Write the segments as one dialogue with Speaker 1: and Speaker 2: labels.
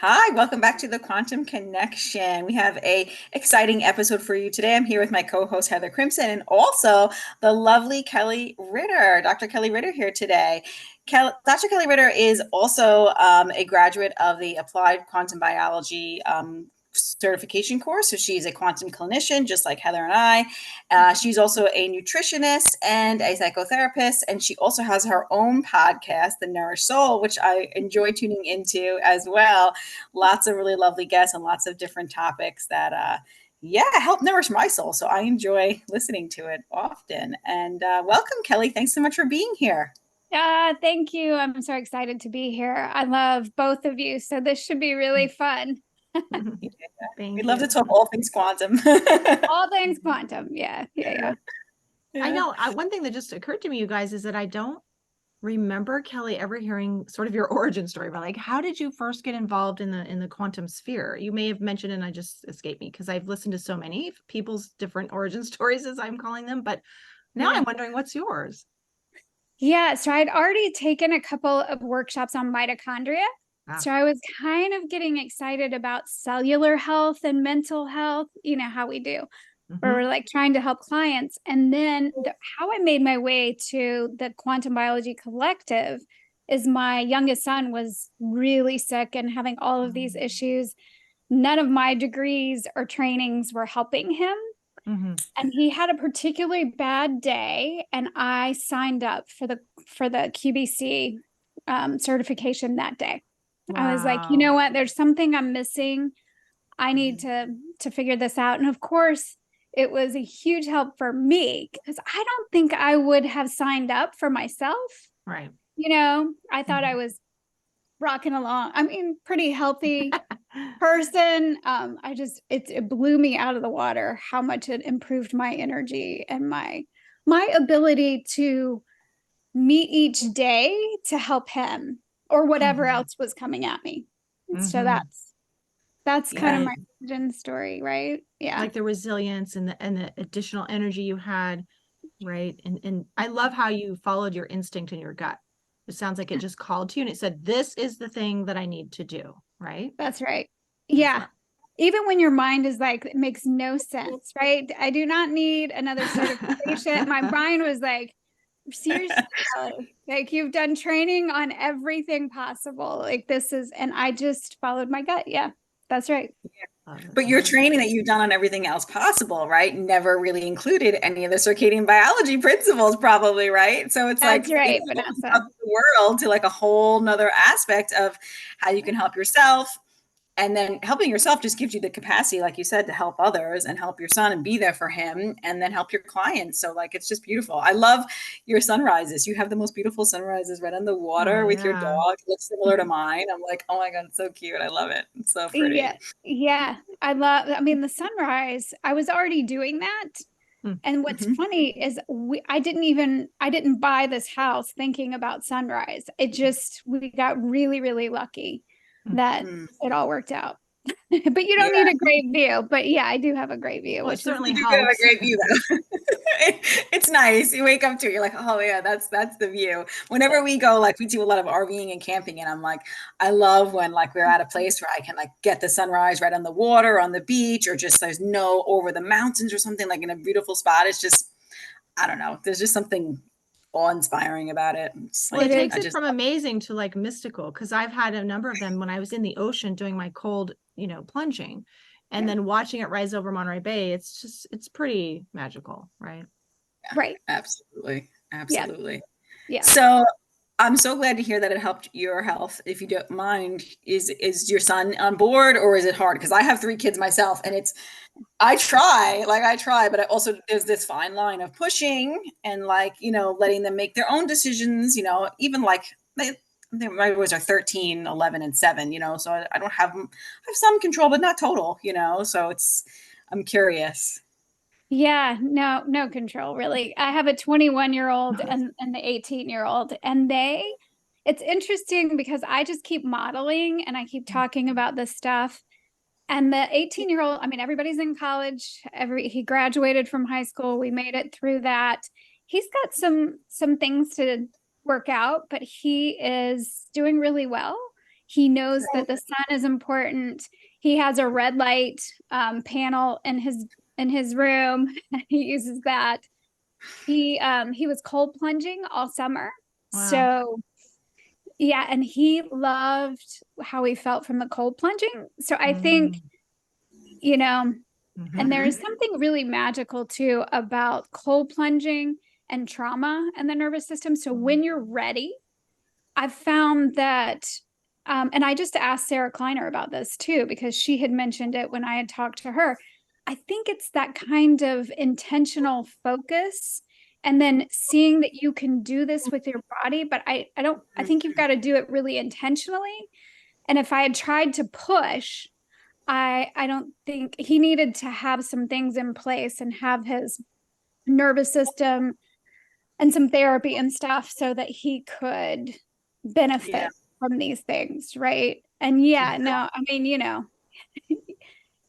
Speaker 1: Hi, welcome back to the Quantum Connection. We have a exciting episode for you today. I'm here with my co-host Heather Crimson and also the lovely Kelli Ritter. Dr. Kelli Ritter here today. Dr. Kelli Ritter is also a graduate of the Applied Quantum Biology certification course. So she's a quantum clinician, just like Heather and I. She's also a nutritionist and a psychotherapist. And she also has her own podcast, The Nourished Soul, which I enjoy tuning into as well. Lots of really lovely guests and lots of different topics that, help nourish my soul. So I enjoy listening to it often. And welcome, Kelli. Thanks so much for being here.
Speaker 2: Thank you. I'm so excited to be here. I love both of you. So this should be really fun.
Speaker 1: We'd love to talk all things quantum.
Speaker 2: All things quantum. Yeah.
Speaker 3: I know. One thing that just occurred to me, you guys, is that I don't remember, Kelli, ever hearing sort of your origin story, but like, how did you first get involved in the quantum sphere? You may have mentioned, and I just escaped me because I've listened to so many people's different origin stories, as I'm calling them. But now I'm wondering, what's yours?
Speaker 2: Yeah. So I'd already taken a couple of workshops on mitochondria. So I was kind of getting excited about cellular health and mental health, you know, how we do, where we're like trying to help clients. And then how I made my way to the Quantum Biology Collective is my youngest son was really sick and having all of these issues. None of my degrees or trainings were helping him. And he had a particularly bad day. And I signed up for the QBC certification that day. Wow. I was like, you know what? There's something I'm missing. I need to figure this out. And of course, it was a huge help for me because I don't think I would have signed up for myself.
Speaker 3: Right.
Speaker 2: You know, I thought I was rocking along. I mean, pretty healthy person. It blew me out of the water how much it improved my energy and my ability to meet each day to help him or whatever else was coming at me. So that's kind of my origin story, right? Yeah.
Speaker 3: Like the resilience and the additional energy you had, right? And I love how you followed your instinct and your gut. It sounds like it just called to you and it said, this is the thing that I need to do, right?
Speaker 2: That's right. Yeah. Even when your mind is like, it makes no sense, right? I do not need another certification. My mind was like, seriously, like you've done training on everything possible. Like this is, and I just followed my gut. Yeah, that's right.
Speaker 1: But your training that you've done on everything else possible, right? Never really included any of the circadian biology principles, probably, right? So it's
Speaker 2: that's
Speaker 1: like
Speaker 2: right,
Speaker 1: Vanessa. The world to like a whole nother aspect of how you can help yourself. And then helping yourself just gives you the capacity, like you said, to help others and help your son and be there for him and then help your clients. So like, it's just beautiful. I love your sunrises. You have the most beautiful sunrises right on the water with your dog. It looks similar to mine. I'm like, oh my God, it's so cute. I love it. It's so pretty.
Speaker 2: Yeah. I mean, the sunrise, I was already doing that. And what's funny is I didn't buy this house thinking about sunrise. We got really, really lucky that it all worked out. But you don't need a great view. But yeah, I do have a great view.
Speaker 3: Well,
Speaker 2: which
Speaker 3: certainly
Speaker 1: helps. You have a great view though. It's nice. You wake up to it, you're like, oh yeah, that's the view. Whenever we go, like we do a lot of RVing and camping, and I'm like, I love when like we're at a place where I can like get the sunrise right on the water, on the beach, or just there's no over the mountains or something like in a beautiful spot. It's just, I don't know. There's just something awe-inspiring about it.
Speaker 3: Well, it takes it from amazing to like mystical, because I've had a number of them when I was in the ocean doing my cold, plunging, and then watching it rise over Monterey Bay. It's pretty magical, right?
Speaker 1: Yeah, right. Absolutely.
Speaker 2: Yeah.
Speaker 1: So I'm so glad to hear that it helped your health. If you don't mind, is your son on board or is it hard? Because I have 3 kids myself and I try, but I also, there's this fine line of pushing and like, letting them make their own decisions, even like my boys are 13, 11 and 7, so I don't have some control, but not total, so I'm curious.
Speaker 2: Yeah, no control really. I have a 21-year-old and the 18-year-old and it's interesting because I just keep modeling and I keep talking about this stuff. And the 18-year-old, I mean, everybody's in college. He graduated from high school. We made it through that. He's got some things to work out, but he is doing really well. He knows that the sun is important. He has a red light panel in his room. He uses that. He was cold plunging all summer.
Speaker 3: Wow.
Speaker 2: So yeah, and he loved how he felt from the cold plunging. So I think, you know, and there is something really magical too about cold plunging and trauma and the nervous system. So when you're ready, I've found that, and I just asked Sarah Kleiner about this too, because she had mentioned it when I had talked to her. I think it's that kind of intentional focus and then seeing that you can do this with your body. But I think you've got to do it really intentionally. And if I had tried to push, I don't think he needed to have some things in place and have his nervous system and some therapy and stuff so that he could benefit from these things, right? And no, I mean,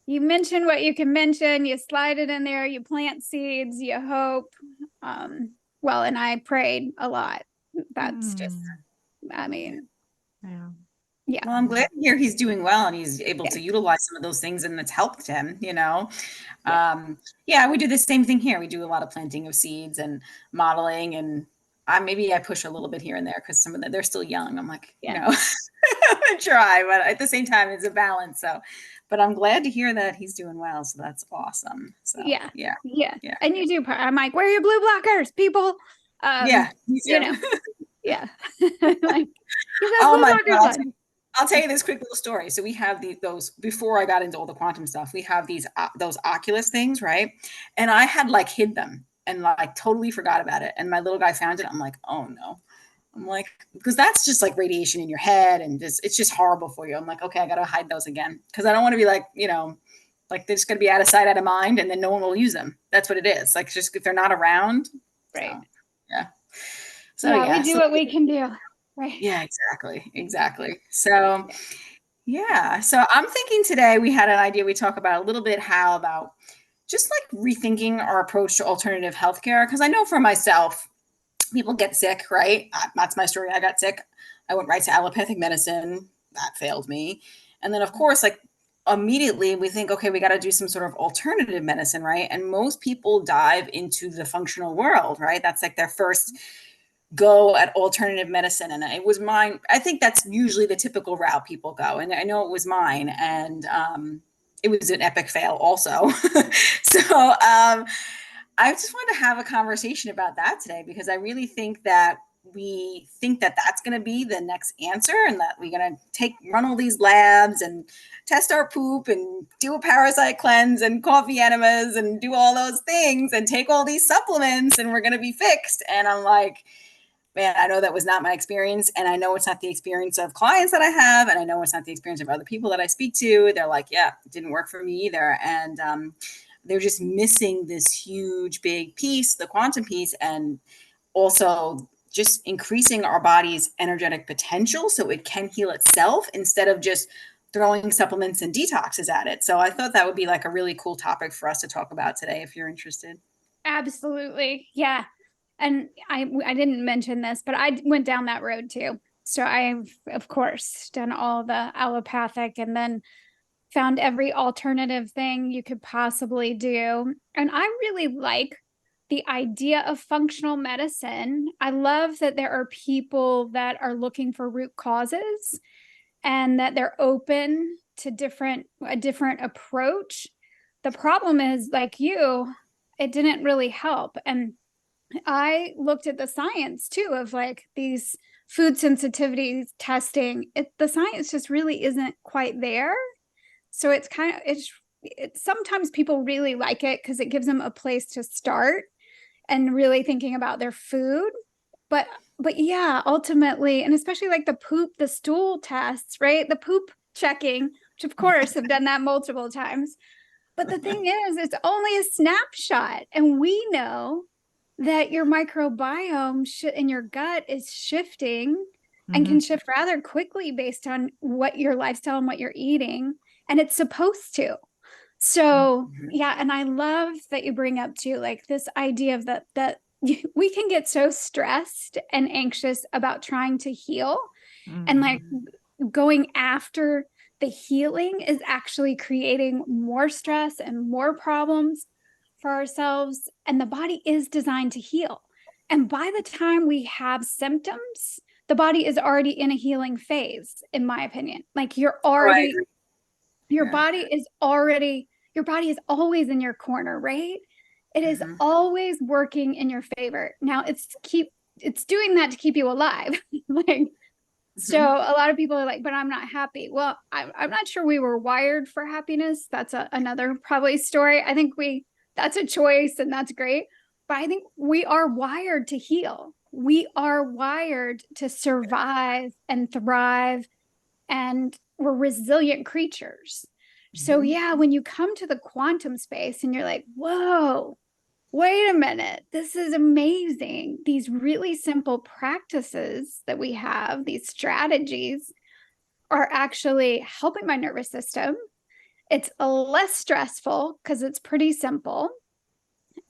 Speaker 2: you mention what you can mention, you slide it in there, you plant seeds, you hope. Well, and I prayed a lot. That's just, I mean, yeah.
Speaker 1: Well, I'm glad to hear he's doing well and he's able to utilize some of those things and it's helped him, we do the same thing here. We do a lot of planting of seeds and modeling, and maybe I push a little bit here and there because some of them, they're still young. I'm like, I'm gonna try, but at the same time, it's a balance. So, but I'm glad to hear that he's doing well. So that's awesome. So yeah.
Speaker 2: And you do. I'm like, where are your blue blockers, people? Yeah. Like,
Speaker 1: oh my God. I'll tell you this quick little story. So we have those, before I got into all the quantum stuff, we have those Oculus things, right? And I had like hid them and like totally forgot about it. And my little guy found it. I'm like, oh no. I'm like, because that's just like radiation in your head and it's just horrible for you. I'm like, okay, I got to hide those again. Because I don't want to be like, like they're just going to be out of sight, out of mind, and then no one will use them. That's what it is. Like just if they're not around.
Speaker 2: Right.
Speaker 1: So, yeah. So
Speaker 2: we do what we can do. Right.
Speaker 1: Yeah, exactly. So, so I'm thinking today we had an idea. We talk about a little bit about just like rethinking our approach to alternative healthcare. Because I know for myself, people get sick, right? That's my story. I got sick. I went right to allopathic medicine. That failed me. And then, of course, like immediately we think, okay, we got to do some sort of alternative medicine, right? And most people dive into the functional world, right? That's like their first go at alternative medicine. And it was mine. I think that's usually the typical route people go. And I know it was mine. And it was an epic fail also. So I just wanted to have a conversation about that today, because I really think that we think that that's going to be the next answer, and that we're going to run all these labs and test our poop and do a parasite cleanse and coffee enemas and do all those things and take all these supplements and we're going to be fixed. And I'm like, man, I know that was not my experience. And I know it's not the experience of clients that I have. And I know it's not the experience of other people that I speak to. They're like, yeah, it didn't work for me either. And they're just missing this huge, big piece, the quantum piece, and also just increasing our body's energetic potential so it can heal itself instead of just throwing supplements and detoxes at it. So I thought that would be like a really cool topic for us to talk about today, if you're interested.
Speaker 2: Absolutely. Yeah. And I didn't mention this, but I went down that road too. So I've, of course, done all the allopathic and then found every alternative thing you could possibly do. And I really like the idea of functional medicine. I love that there are people that are looking for root causes and that they're open to a different approach. The problem is, like you, it didn't really help. And I looked at the science too of like these food sensitivity testing. The science just really isn't quite there. So it's sometimes people really like it because it gives them a place to start and really thinking about their food. But yeah, ultimately, and especially like the stool tests, right? The poop checking, which of course have done that multiple times. But the thing is, it's only a snapshot. And we know that your microbiome in your gut is shifting and can shift rather quickly based on what your lifestyle and what you're eating. And it's supposed to. So yeah. And I love that you bring up too, like this idea of that we can get so stressed and anxious about trying to heal. And like going after the healing is actually creating more stress and more problems for ourselves. And the body is designed to heal. And by the time we have symptoms, the body is already in a healing phase, in my opinion. Like your body is always in your corner, right? It is always working in your favor. Now it's doing that to keep you alive. So a lot of people are like, but I'm not happy. Well, I'm not sure we were wired for happiness. That's another probably story. I think that's a choice and that's great. But I think we are wired to heal. We are wired to survive and thrive, and we're resilient creatures. So yeah, when you come to the quantum space and you're like, whoa, wait a minute, this is amazing. These really simple practices that we have, these strategies, are actually helping my nervous system. It's less stressful because it's pretty simple.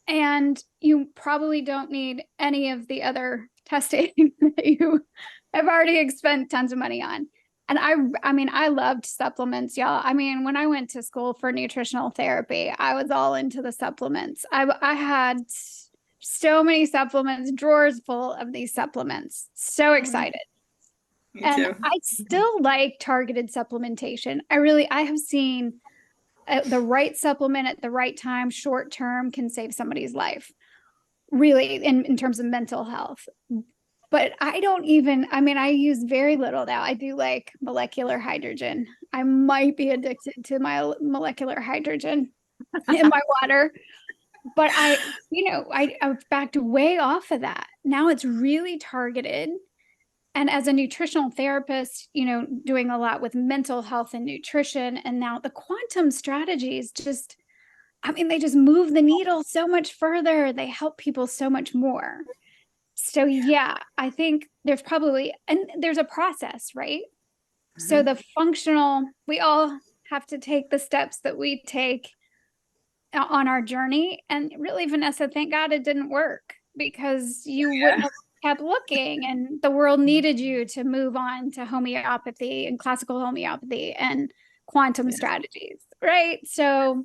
Speaker 2: And you probably don't need any of the other testing that you have already spent tons of money on. And I mean, I loved supplements, y'all. I mean, when I went to school for nutritional therapy, I was all into the supplements. I had so many supplements, drawers full of these supplements. So excited.
Speaker 1: Me
Speaker 2: and
Speaker 1: too.
Speaker 2: I still like targeted supplementation. I have seen the right supplement at the right time, short term, can save somebody's life, really, in terms of mental health. But I use very little now. I do like molecular hydrogen. I might be addicted to my molecular hydrogen in my water. But I've backed way off of that. Now it's really targeted. And as a nutritional therapist, doing a lot with mental health and nutrition, and now the quantum strategies they just move the needle so much further. They help people so much more. So yeah, I think there's a process, right? So the functional, we all have to take the steps that we take on our journey. And really, Vanessa, thank God it didn't work, because you wouldn't have kept looking, and the world needed you to move on to homeopathy and classical homeopathy and quantum strategies, right? So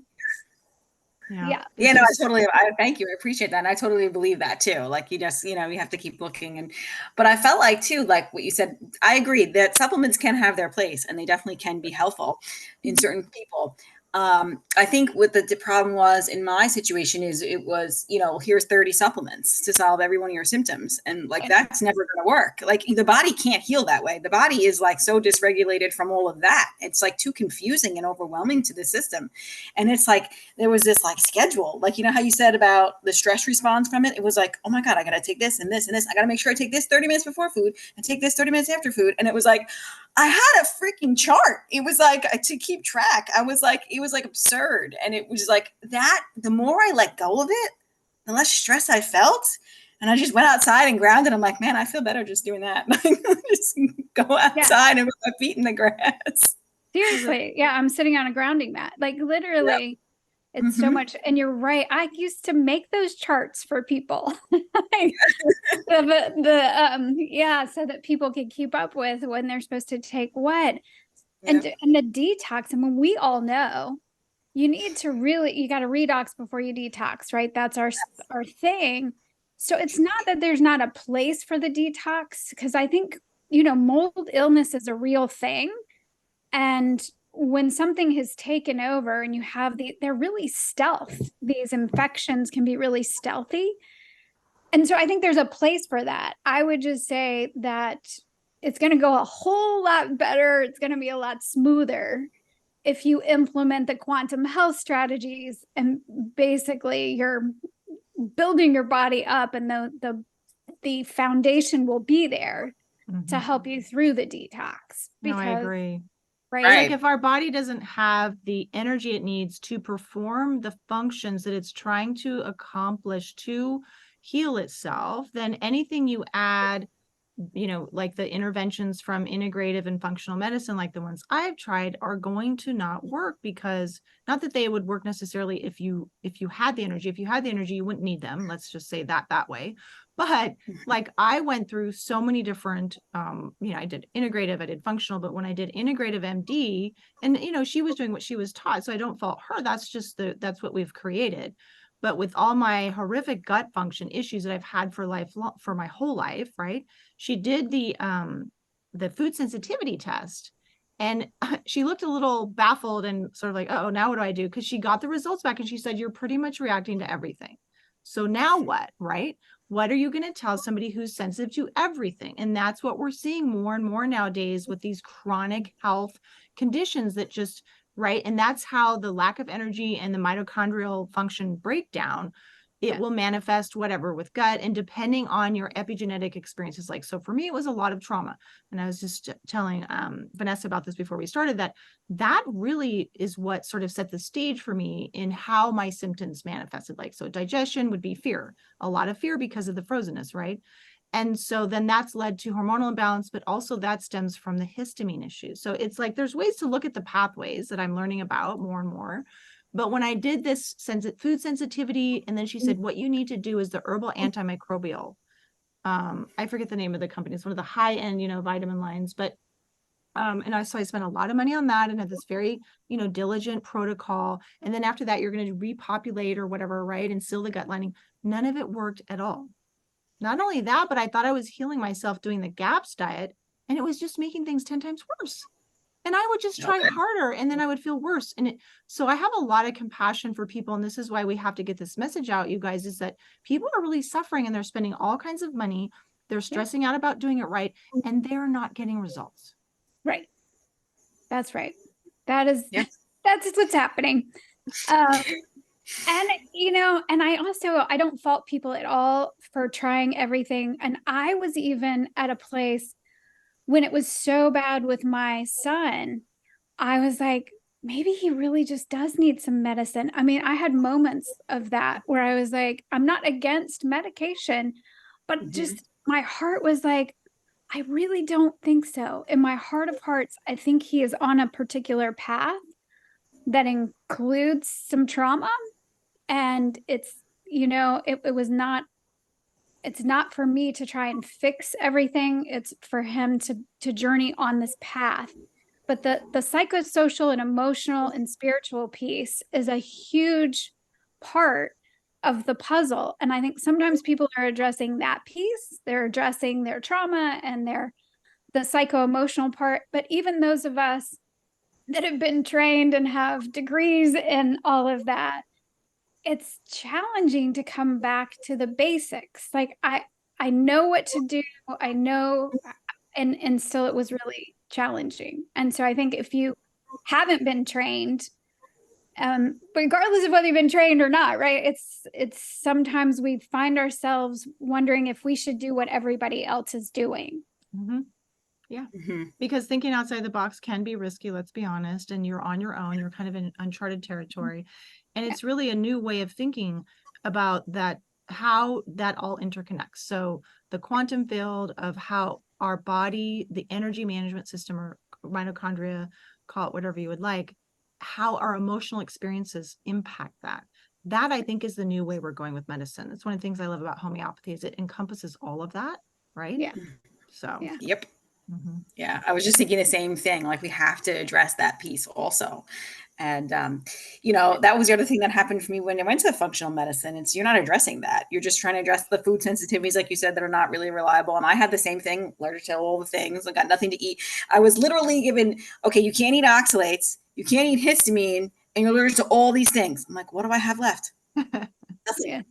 Speaker 1: no, I thank you. I appreciate that. And I totally believe that too. Like you just, you have to keep looking. But I felt like too, like what you said, I agree that supplements can have their place and they definitely can be helpful in certain people. I think what the problem was in my situation is it was, here's 30 supplements to solve every one of your symptoms. And that's never going to work. Like the body can't heal that way. The body is like so dysregulated from all of that. It's like too confusing and overwhelming to the system. And it's like, there was this like schedule, like, how you said about the stress response from it. It was like, oh my God, I got to take this and this and this. I got to make sure I take this 30 minutes before food and take this 30 minutes after food. And it was like, I had a freaking chart. It was like to keep track. It was like absurd. And it was like that. The more I let go of it, the less stress I felt. And I just went outside and grounded. I'm like, man, I feel better just doing that. Just go outside and put my feet in the grass.
Speaker 2: Seriously. Yeah. I'm sitting on a grounding mat. Like literally. Yep. It's so much. And you're right. I used to make those charts for people. So that people can keep up with when they're supposed to take what. Yep. And the detox, we all know you got to redox before you detox, right? That's our thing. So it's not that there's not a place for the detox, because I think, mold illness is a real thing. And when something has taken over and you have they're really stealth. These infections can be really stealthy. And so I think there's a place for that. I would just say that it's going to go a whole lot better. It's going to be a lot smoother if you implement the quantum health strategies, and basically you're building your body up, and the foundation will be there to help you through the detox.
Speaker 3: Because, I agree.
Speaker 2: Right.
Speaker 3: Like if our body doesn't have the energy it needs to perform the functions that it's trying to accomplish to heal itself, then anything you add, like the interventions from integrative and functional medicine, like the ones I've tried, are going to not work. Because not that they would work necessarily if you had the energy. If you had the energy, you wouldn't need them. Let's just say that way. But like I went through so many different, I did integrative, I did functional, but when I did integrative MD, and she was doing what she was taught, so I don't fault her. That's just that's what we've created. But with all my horrific gut function issues that I've had for my whole life, right? She did the food sensitivity test, and she looked a little baffled and sort of like, oh, now what do I do? Because she got the results back and she said, you're pretty much reacting to everything. So now what, right? What are you going to tell somebody who's sensitive to everything? And that's what we're seeing more and more nowadays with these chronic health conditions that just, right? And that's how the lack of energy and the mitochondrial function breakdown, it will manifest whatever with gut, and depending on your epigenetic experiences. Like, so for me, it was a lot of trauma. And I was just telling Vanessa about this before we started, that really is what sort of set the stage for me in how my symptoms manifested. Like, so digestion would be fear, a lot of fear because of the frozenness, right? And so then that's led to hormonal imbalance, but also that stems from the histamine issues. So it's like, there's ways to look at the pathways that I'm learning about more and more. But when I did this food sensitivity, and then she said, what you need to do is the herbal antimicrobial. I forget the name of the company. It's one of the high end, vitamin lines, but so I spent a lot of money on that and had this very, diligent protocol. And then after that, you're going to repopulate or whatever, right? And seal the gut lining. None of it worked at all. Not only that, but I thought I was healing myself doing the GAPS diet, and it was just making things 10 times worse. And I would just try harder, and then I would feel worse. So I have a lot of compassion for people. And this is why we have to get this message out, you guys, is that people are really suffering and they're spending all kinds of money. They're stressing out about doing it right, and they're not getting results.
Speaker 2: Right. That's right. That's what's happening. And, and I don't fault people at all for trying everything. And I was even at a place when it was so bad with my son, I was like, maybe he really just does need some medicine. I mean, I had moments of that where I was like, I'm not against medication, but just my heart was like, I really don't think so. In my heart of hearts, I think he is on a particular path that includes some trauma. And it's, it was not, it's not for me to try and fix everything. It's for him to journey on this path. But the psychosocial and emotional and spiritual piece is a huge part of the puzzle. And I think sometimes people are addressing that piece. They're addressing their trauma and the psycho-emotional part. But even those of us that have been trained and have degrees in all of that, it's challenging to come back to the basics. Like I know what to do. I know, and still it was really challenging. And so I think if you haven't been trained, regardless of whether you've been trained or not, right? It's sometimes we find ourselves wondering if we should do what everybody else is doing.
Speaker 3: Mm-hmm. Yeah. Mm-hmm. Because thinking outside the box can be risky, let's be honest. And you're on your own, you're kind of in uncharted territory. And it's really a new way of thinking about that, how that all interconnects. So the quantum field of how our body, the energy management system, or mitochondria, call it whatever you would like, how our emotional experiences impact that. That, I think, is the new way we're going with medicine. It's one of the things I love about homeopathy is it encompasses all of that, right?
Speaker 2: Yeah.
Speaker 1: So, yep. Mm-hmm. Yeah, I was just thinking the same thing. Like, we have to address that piece also. And, that was the other thing that happened for me when I went to functional medicine. You're not addressing that. You're just trying to address the food sensitivities, like you said, that are not really reliable. And I had the same thing, allergic to all the things. I got nothing to eat. I was literally given, okay, you can't eat oxalates, you can't eat histamine, and you're allergic to all these things. I'm like, what do I have left?
Speaker 2: Yeah.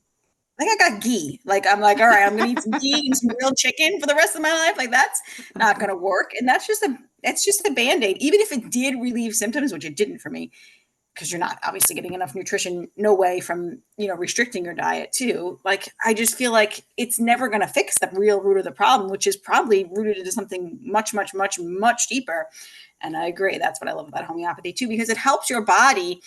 Speaker 1: I think I got ghee. Like, I'm like, all right, I'm going to eat some ghee and some grilled chicken for the rest of my life. Like, that's not going to work. And that's just a Band-Aid. Even if it did relieve symptoms, which it didn't for me, because you're not obviously getting enough nutrition, no way, from, restricting your diet too. Like, I just feel like it's never going to fix the real root of the problem, which is probably rooted into something much, much, much, much deeper. And I agree. That's what I love about homeopathy too, because it helps your body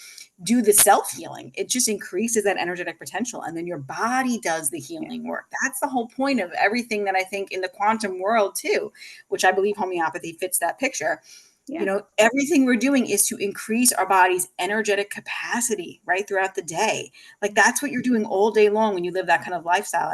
Speaker 1: do the self-healing. It just increases that energetic potential. And then your body does the healing work. That's the whole point of everything that I think in the quantum world too, which I believe homeopathy fits that picture. You know, everything we're doing is to increase our body's energetic capacity right throughout the day. Like that's what you're doing all day long when you live that kind of lifestyle,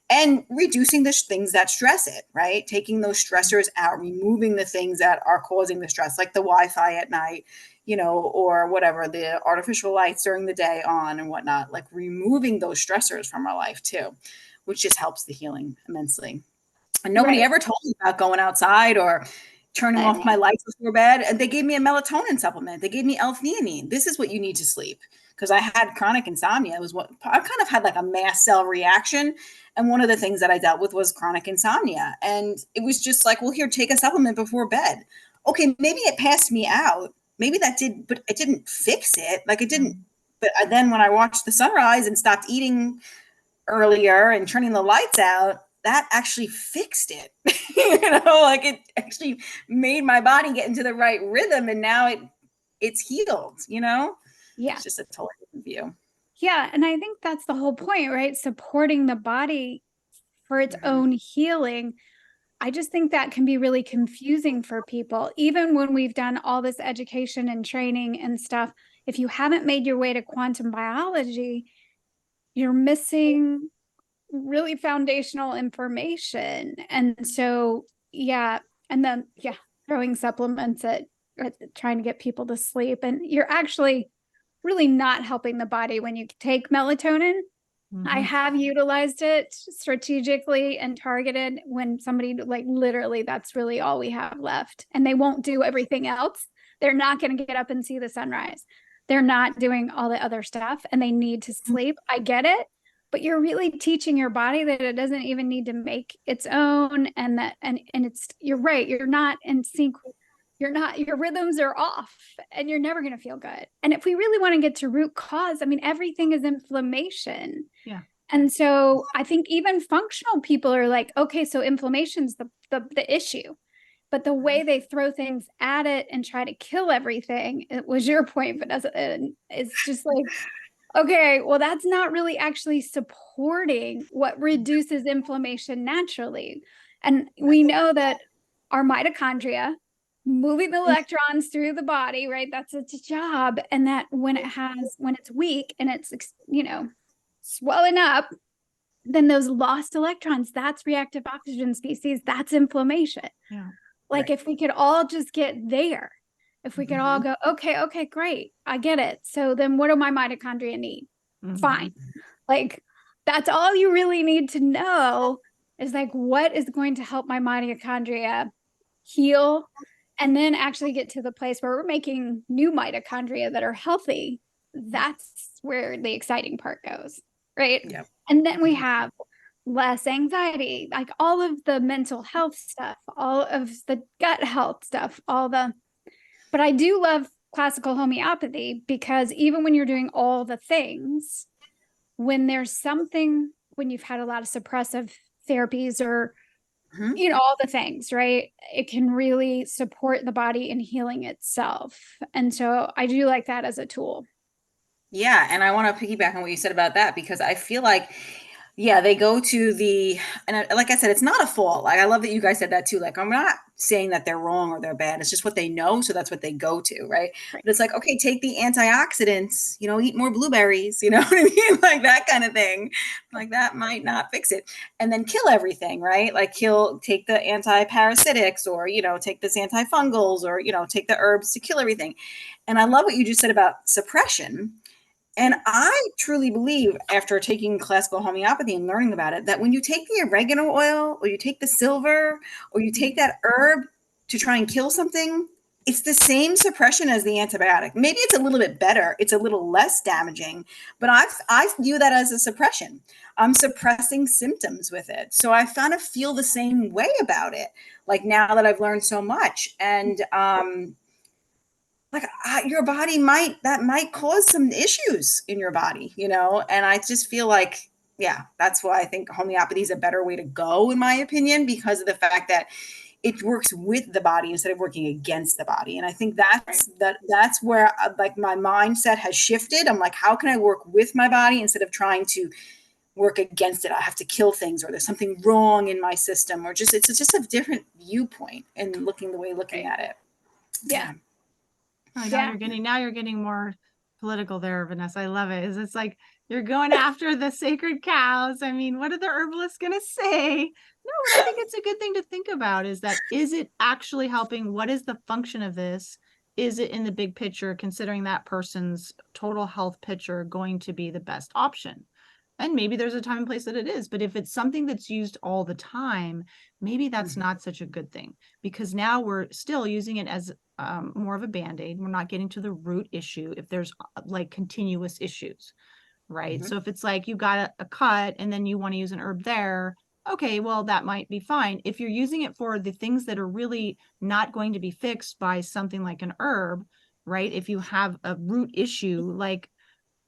Speaker 1: and reducing the things that stress it, right? Taking those stressors out, removing the things that are causing the stress, like the Wi-Fi at night, you know, or whatever, the artificial lights during the day on and whatnot, like removing those stressors from our life too, which just helps the healing immensely. And nobody ever told me about going outside or turning off my lights before bed. And they gave me a melatonin supplement. They gave me L-theanine. This is what you need to sleep. Because I had chronic insomnia. It was what I kind of had like a mast cell reaction. And one of the things that I dealt with was chronic insomnia. And it was just like, well, here, take a supplement before bed. Okay, maybe it passed me out. Maybe that did, but it didn't fix it. Like it didn't. But then when I watched the sunrise and stopped eating earlier and turning the lights out, that actually fixed it. You know, like it actually made my body get into the right rhythm, and now it's healed, you know?
Speaker 2: Yeah.
Speaker 1: It's just a totally different view.
Speaker 2: Yeah. And I think that's the whole point, right? Supporting the body for its own healing. I just think that can be really confusing for people. Even when we've done all this education and training and stuff, if you haven't made your way to quantum biology, you're missing really foundational information. And so, and then, throwing supplements at trying to get people to sleep. And you're actually really not helping the body when you take melatonin. I have utilized it strategically and targeted when somebody, like, literally, that's really all we have left. And they won't do everything else. They're not going to get up and see the sunrise. They're not doing all the other stuff, and they need to sleep. I get it. But you're really teaching your body that it doesn't even need to make its own, and that, and it's, you're right. You're not in sync. Your rhythms are off, and you're never going to feel good. And if we really want to get to root cause, I mean, everything is inflammation.
Speaker 3: Yeah.
Speaker 2: And so I think even functional people are like, okay, so inflammation's the issue, but the way they throw things at it and try to kill everything, it was your point, Vanessa, it's just like, okay, well, that's not really actually supporting what reduces inflammation naturally. And we know that our mitochondria, moving the electrons through the body, right? That's its job. And that when it's weak and it's, you know, swelling up, then those lost electrons, that's reactive oxygen species, that's inflammation.
Speaker 3: Yeah.
Speaker 2: Like if we could all just get there, if we could all go, okay, great, I get it. So then what do my mitochondria need? Fine. Like that's all you really need to know is like, what is going to help my mitochondria heal and then actually get to the place where we're making new mitochondria that are healthy. That's where the exciting part goes, right?
Speaker 1: Yep.
Speaker 2: And then we have less anxiety, like all of the mental health stuff, all of the gut health stuff, but I do love classical homeopathy because even when you're doing all the things, when you've had a lot of suppressive therapies or, you know, all the things, right? It can really support the body in healing itself. And so I do like that as a tool.
Speaker 1: Yeah. And I want to piggyback on what you said about that, because I feel like, they go to like I said, it's not a fault. Like, I love that you guys said that too. Like, I'm not saying that they're wrong or they're bad. It's just what they know. So that's what they go to. Right. But it's like, okay, take the antioxidants, you know, eat more blueberries, you know what I mean? Like that kind of thing. Like that might not fix it. And then kill everything, right? Like take the anti-parasitics or, you know, take this antifungals or, you know, take the herbs to kill everything. And I love what you just said about suppression. And I truly believe, after taking classical homeopathy and learning about it, that when you take the oregano oil or you take the silver or you take that herb to try and kill something, it's the same suppression as the antibiotic. Maybe it's a little bit better. It's a little less damaging, but I view that as a suppression. I'm suppressing symptoms with it. So I kind of feel the same way about it, like now that I've learned so much. And your body might cause some issues in your body, you know? And I just feel like, that's why I think homeopathy is a better way to go, in my opinion, because of the fact that it works with the body instead of working against the body. And I think that's where like my mindset has shifted. I'm like, how can I work with my body instead of trying to work against it? I have to kill things, or there's something wrong in my system, or it's just a different viewpoint and looking at it.
Speaker 2: Yeah.
Speaker 3: Oh, now you're getting more political there, Vanessa. I love it. It's like you're going after the sacred cows. I mean, what are the herbalists going to say? No, but I think it's a good thing to think about is it actually helping? What is the function of this? Is it in the big picture, considering that person's total health picture, going to be the best option? And maybe there's a time and place that it is, but if it's something that's used all the time, maybe that's not such a good thing, because now we're still using it as more of a band-aid. We're not getting to the root issue if there's like continuous issues, right? So if it's like you got a cut and then you want to use an herb there, okay, well, that might be fine. If you're using it for the things that are really not going to be fixed by something like an herb, right? If you have a root issue, like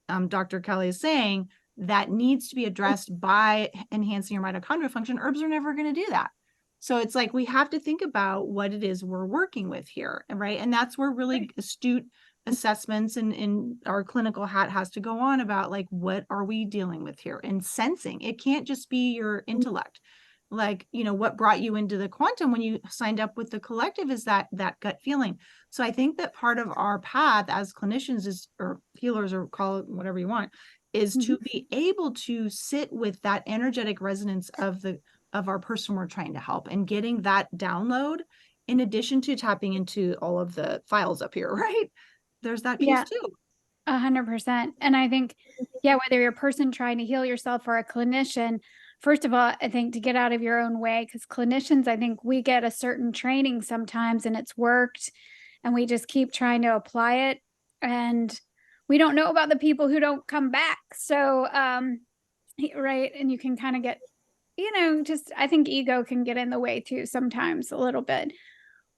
Speaker 3: Dr. Kelli is saying, that needs to be addressed by enhancing your mitochondrial function, herbs are never going to do that. So it's like we have to think about what it is we're working with here, right? And that's where really astute assessments and our clinical hat has to go on about, like, what are we dealing with here? And sensing, it can't just be your intellect. Like, what brought you into the quantum when you signed up with the collective is that gut feeling. So I think that part of our path as clinicians is, or healers, or call it whatever you want, is to be able to sit with that energetic resonance of our person we're trying to help, and getting that download in addition to tapping into all of the files up here, right? There's that piece too.
Speaker 2: 100%. And I think, whether you're a person trying to heal yourself or a clinician, first of all, I think to get out of your own way, because clinicians, I think we get a certain training sometimes and it's worked and we just keep trying to apply it. And we don't know about the people who don't come back. So, right. And you can kind of get, I think ego can get in the way too sometimes a little bit.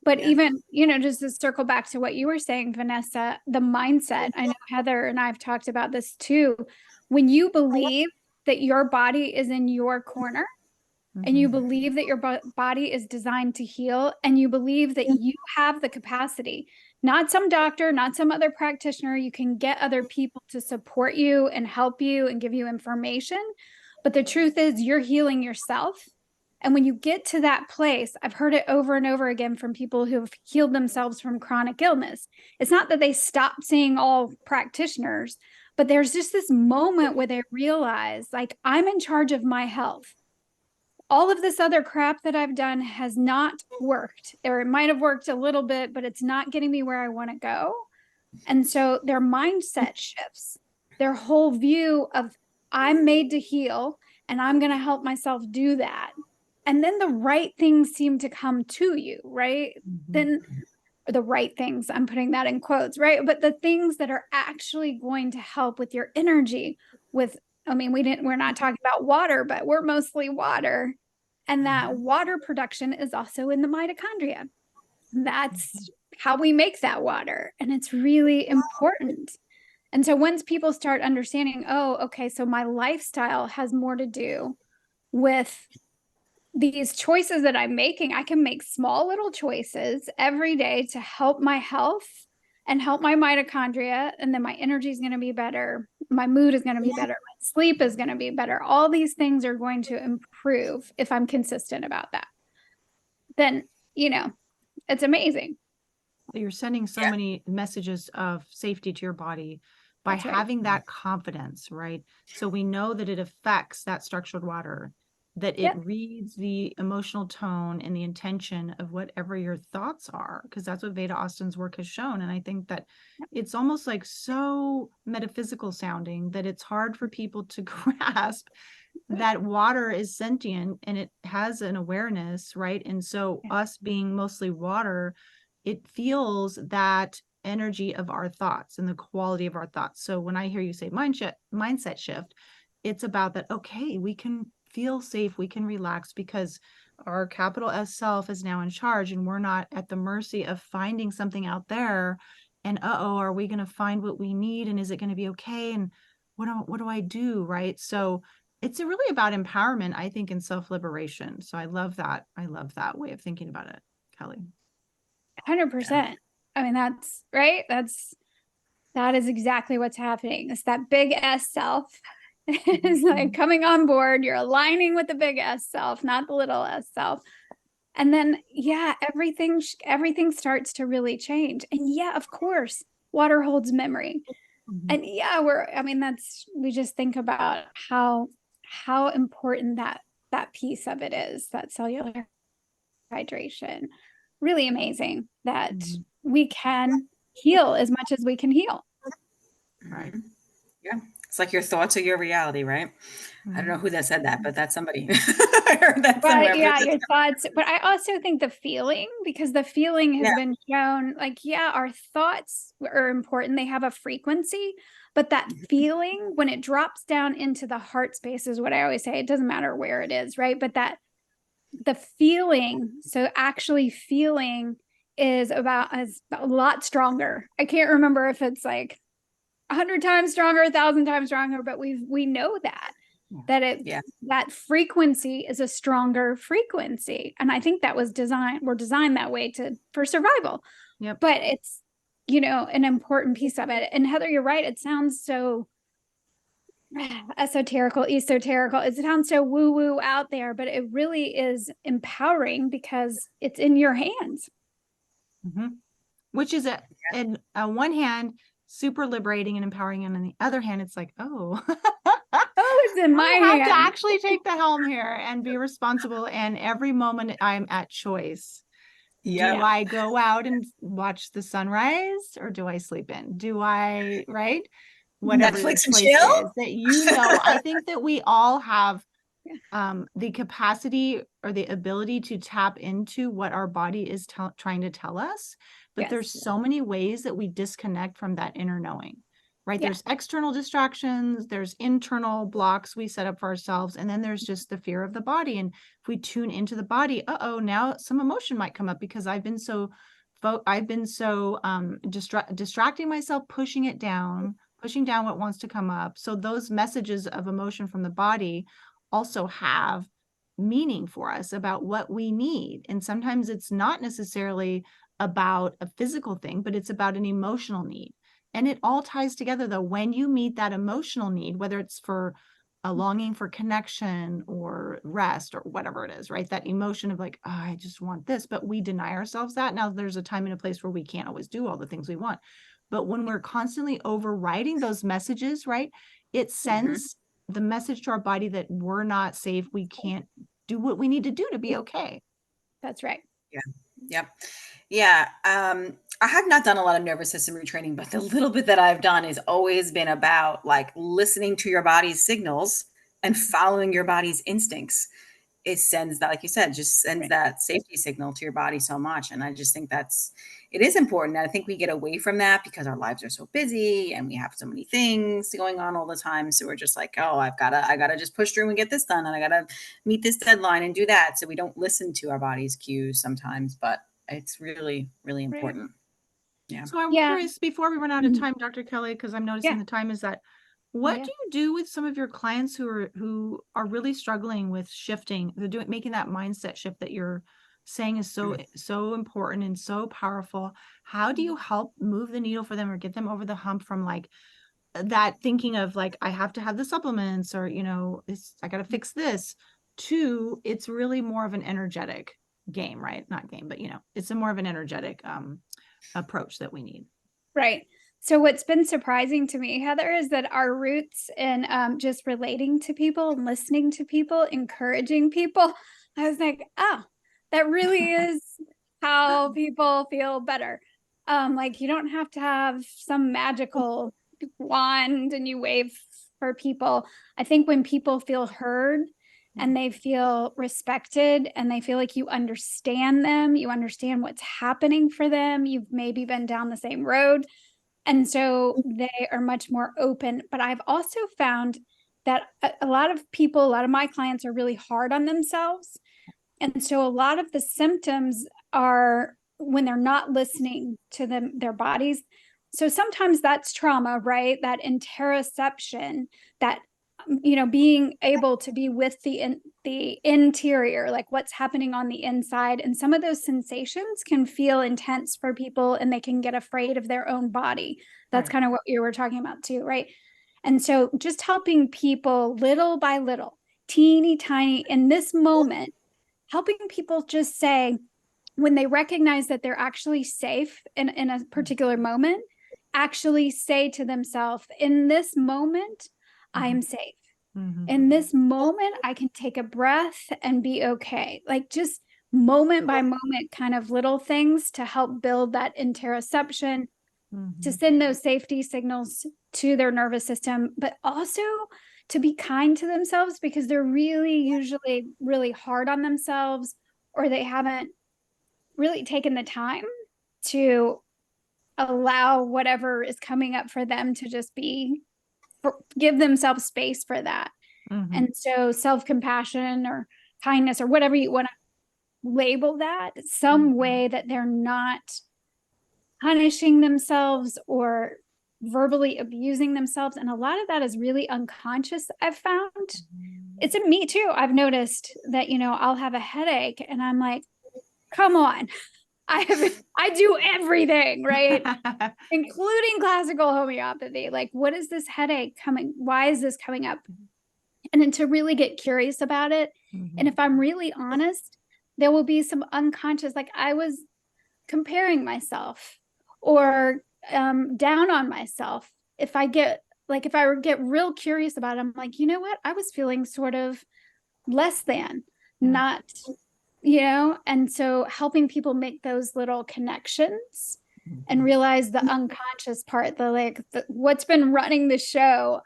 Speaker 2: But even, just to circle back to what you were saying, Vanessa, the mindset, I know Heather and I have talked about this too. When you believe that your body is in your corner, and you believe that your body is designed to heal, and you believe that you have the capacity, not some doctor, not some other practitioner, you can get other people to support you and help you and give you information. But the truth is you're healing yourself. And when you get to that place, I've heard it over and over again from people who have healed themselves from chronic illness. It's not that they stop seeing all practitioners, but there's just this moment where they realize, like, I'm in charge of my health. All of this other crap that I've done has not worked, or it might have worked a little bit, but it's not getting me where I want to go. And so their mindset shifts, their whole view of, I'm made to heal and I'm going to help myself do that. And then the right things seem to come to you, right? Then the right things, I'm putting that in quotes, right? But the things that are actually going to help with your energy, we're not talking about water, but we're mostly water. And that water production is also in the mitochondria. That's how we make that water. And it's really important. And so once people start understanding, oh, okay, so my lifestyle has more to do with these choices that I'm making. I can make small little choices every day to help my health and help my mitochondria. And then my energy is going to be better. My mood is going to be better. My sleep is going to be better. All these things are going to improve if I'm consistent about that. Then, it's amazing.
Speaker 3: You're sending so many messages of safety to your body by having that confidence, right? So we know that it affects that structured water, that it reads the emotional tone and the intention of whatever your thoughts are, because that's what Veda Austin's work has shown. And I think that it's almost like so metaphysical sounding that it's hard for people to grasp that water is sentient and it has an awareness, right? And so us being mostly water, it feels that energy of our thoughts and the quality of our thoughts. So when I hear you say mindset shift, it's about that, okay, we can feel safe, we can relax because our capital S self is now in charge and we're not at the mercy of finding something out there and are we going to find what we need and is it going to be okay and what do I do, right? So it's really about empowerment, I think, and self-liberation. So I love that way of thinking about it, Kelli.
Speaker 2: 100%. I mean, that's right. That is exactly what's happening. It's that big S self. It's like coming on board. You're aligning with the big S self, not the little S self. And then, yeah, everything starts to really change. And yeah, of course, water holds memory. And yeah, we just think about how important that piece of it is, that cellular hydration. Really amazing that we can heal as much as we can heal.
Speaker 3: Right.
Speaker 1: Yeah. It's like your thoughts are your reality, right? I don't know who that said that, but that's somebody.
Speaker 2: I heard that somewhere. Yeah, your thoughts. But I also think the feeling, because the feeling has been shown, like, yeah, our thoughts are important. They have a frequency, but that feeling, when it drops down into the heart space, is what I always say. It doesn't matter where it is, right? But the feeling, so actually feeling is a lot stronger. I can't remember if it's like 100 times stronger, 1,000 times stronger, but we know that that frequency is a stronger frequency. And I think that we're designed that way for survival.
Speaker 3: Yep.
Speaker 2: But it's, an important piece of it. And Heather, you're right. It sounds so esoterical. It sounds so woo-woo out there, but it really is empowering because it's in your hands.
Speaker 3: Which is on one hand, super liberating and empowering, and on the other hand, it's like,
Speaker 2: it's in my hand.
Speaker 3: I have to actually take the helm here and be responsible. And every moment I'm at choice. Yeah. Do I go out and watch the sunrise, or do I sleep in? Do I, right? Whatever
Speaker 1: Netflix
Speaker 3: the choice is that, I think that we all have the capacity or the ability to tap into what our body is trying to tell us. But there's so many ways that we disconnect from that inner knowing, right? There's external distractions, there's internal blocks we set up for ourselves, and then there's just the fear of the body. And if we tune into the body, now some emotion might come up because I've been so distracting myself, pushing down what wants to come up. So those messages of emotion from the body also have meaning for us about what we need. And sometimes it's not necessarily about a physical thing, but it's about an emotional need. And it all ties together, though. When you meet that emotional need, whether it's for a longing for connection or rest or whatever it is, right? That emotion of like, I just want this, but we deny ourselves that. Now there's a time and a place where we can't always do all the things we want. But when we're constantly overriding those messages, right, it sends the message to our body that we're not safe. We can't do what we need to do to be okay.
Speaker 2: That's right.
Speaker 1: Yeah. Yep. Yeah. I have not done a lot of nervous system retraining, but the little bit that I've done has always been about like listening to your body's signals and following your body's instincts. It sends that, like you said, just sends that safety signal to your body so much. And I just think it is important. I think we get away from that because our lives are so busy and we have so many things going on all the time. So we're just like, I gotta just push through and get this done. And I gotta meet this deadline and do that. So we don't listen to our body's cues sometimes, but it's really, really important. Yeah.
Speaker 3: So I'm curious, before we run out of time, Dr. Kelli, because I'm noticing the time is that, what do you do with some of your clients who are really struggling with shifting? They're making that mindset shift that you're saying is so important and so powerful. How do you help move the needle for them or get them over the hump from like that thinking of like, I have to have the supplements, or, I got to fix this, to it's really more of an energetic game, right? Not game, but it's more of an energetic approach that we need.
Speaker 2: Right. So what's been surprising to me, Heather, is that our roots in just relating to people and listening to people, encouraging people, I was like, that really is how people feel better. Like you don't have to have some magical wand and you wave for people. I think when people feel heard and they feel respected and they feel like you understand them, you understand what's happening for them, you've maybe been down the same road. And so they are much more open. But I've also found that a lot of my clients are really hard on themselves. And so a lot of the symptoms are when they're not listening to their bodies. So sometimes that's trauma, right? That interoception, that, being able to be with the interior, like what's happening on the inside. And some of those sensations can feel intense for people and they can get afraid of their own body. That's kind of what you were talking about too, right? And so just helping people little by little, teeny tiny in this moment, helping people just say, when they recognize that they're actually safe in a particular moment, actually say to themselves, in this moment, I am safe. In this moment, I can take a breath and be okay. Like just moment by moment kind of little things to help build that interoception, to send those safety signals to their nervous system, but also to be kind to themselves, because they're really usually really hard on themselves, or they haven't really taken the time to allow whatever is coming up for them to just be, give themselves space for that. And so self-compassion or kindness or whatever you want to label that, some way that they're not punishing themselves or verbally abusing themselves. And a lot of that is really unconscious, I've found. It's in me too. I've noticed that, I'll have a headache and I'm like, come on. I do everything, right? Including classical homeopathy. Like, what is this headache coming? Why is this coming up? And then to really get curious about it. And if I'm really honest, there will be some unconscious, like I was comparing myself or down on myself. If I get real curious about it, I'm like, you know what? I was feeling sort of less than, not, and so helping people make those little connections and realize the unconscious part, what's been running the show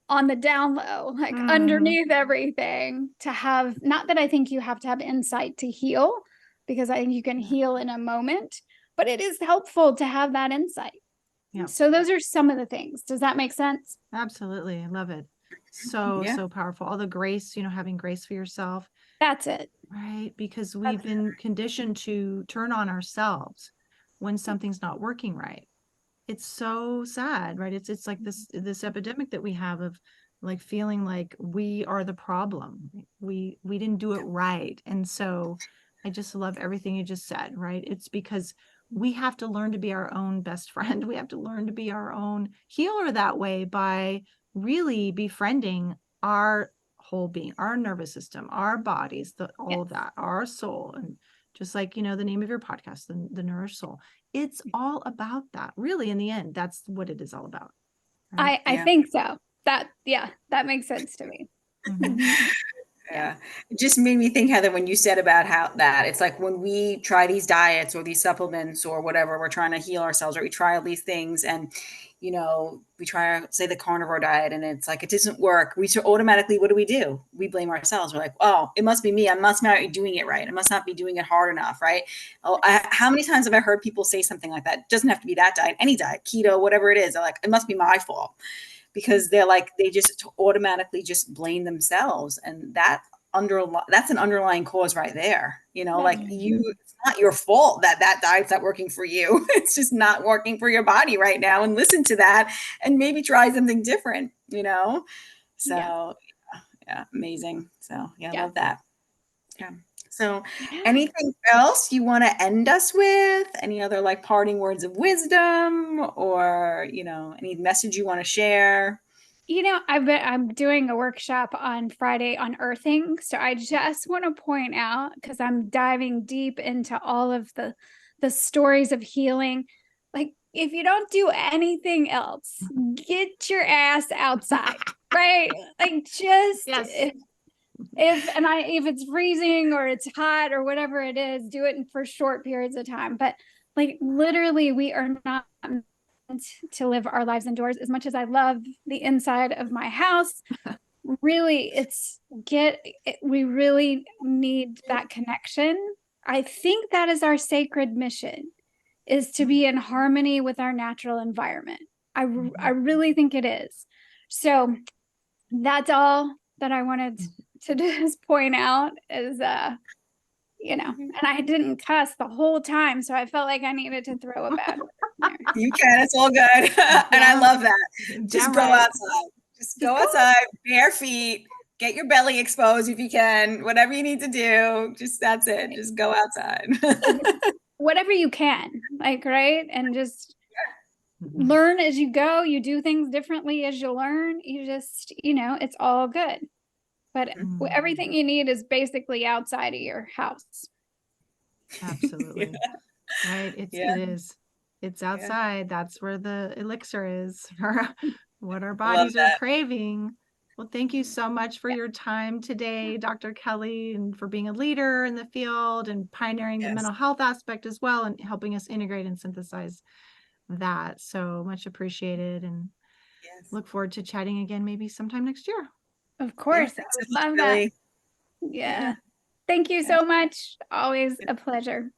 Speaker 2: on the down low, like underneath everything, to have, not that I think you have to have insight to heal, because I think you can heal in a moment, but it is helpful to have that insight. Yeah. So those are some of the things. Does that make sense?
Speaker 3: Absolutely. I love it. So powerful. All the grace, having grace for yourself.
Speaker 2: That's it.
Speaker 3: Right. Because we've been conditioned to turn on ourselves when something's not working right. It's so sad, right? It's like this epidemic that we have of like feeling like we are the problem. We didn't do it right. And so I just love everything you just said, right? It's because we have to learn to be our own best friend. We have to learn to be our own healer that way, by really befriending our whole being, our nervous system, our bodies, all of that, our soul. And just like, the name of your podcast, the Nourished Soul, it's all about that. Really, in the end, that's what it is all about.
Speaker 2: Right? I think so. That makes sense to me.
Speaker 1: Yeah. It just made me think, Heather, when you said about how that it's like when we try these diets or these supplements or whatever, we're trying to heal ourselves, or we try all these things and, we try, say, the carnivore diet, and it's like, it doesn't work. We automatically, what do? We blame ourselves. We're like, oh, it must be me. I must not be doing it right. I must not be doing it hard enough. Right. Oh, how many times have I heard people say something like that? It doesn't have to be that diet, any diet, keto, whatever it is. They're like, it must be my fault. Because they just automatically just blame themselves. And that's an underlying cause right there. It's not your fault that diet's not working for you. It's just not working for your body right now. And listen to that and maybe try something different, So amazing. So I love that. Yeah. So anything else you want to end us with? Any other like parting words of wisdom, or, any message you want to share?
Speaker 2: I'm doing a workshop on Friday on earthing. So I just want to point out, because I'm diving deep into all of the stories of healing. Like, if you don't do anything else, get your ass outside, right? Like, just if it's freezing or it's hot or whatever it is, do it for short periods of time. But like, literally, we are not to live our lives indoors. As much as I love the inside of my house, really, we really need that connection. I think that is our sacred mission, is to be in harmony with our natural environment. I really think it is. So that's all that I wanted to just point out is, and I didn't cuss the whole time. So I felt like I needed to throw a bad word in there.
Speaker 1: You can, it's all good. And I love that. Just go outside. Just go outside, bare feet, get your belly exposed if you can, whatever you need to do. That's it. Just go outside.
Speaker 2: Whatever you can, right? And just learn as you go. You do things differently as you learn. You just, it's all good. but everything you need is basically outside of your house.
Speaker 3: Absolutely. Right. It is. It's outside. That's where the elixir is for what our bodies are craving. Well, thank you so much for your time today, Dr. Kelli, and for being a leader in the field and pioneering the mental health aspect as well, and helping us integrate and synthesize that. So much appreciated, and look forward to chatting again maybe sometime next year.
Speaker 2: Of course. I would love that. Yeah. Thank you so much. Always a pleasure.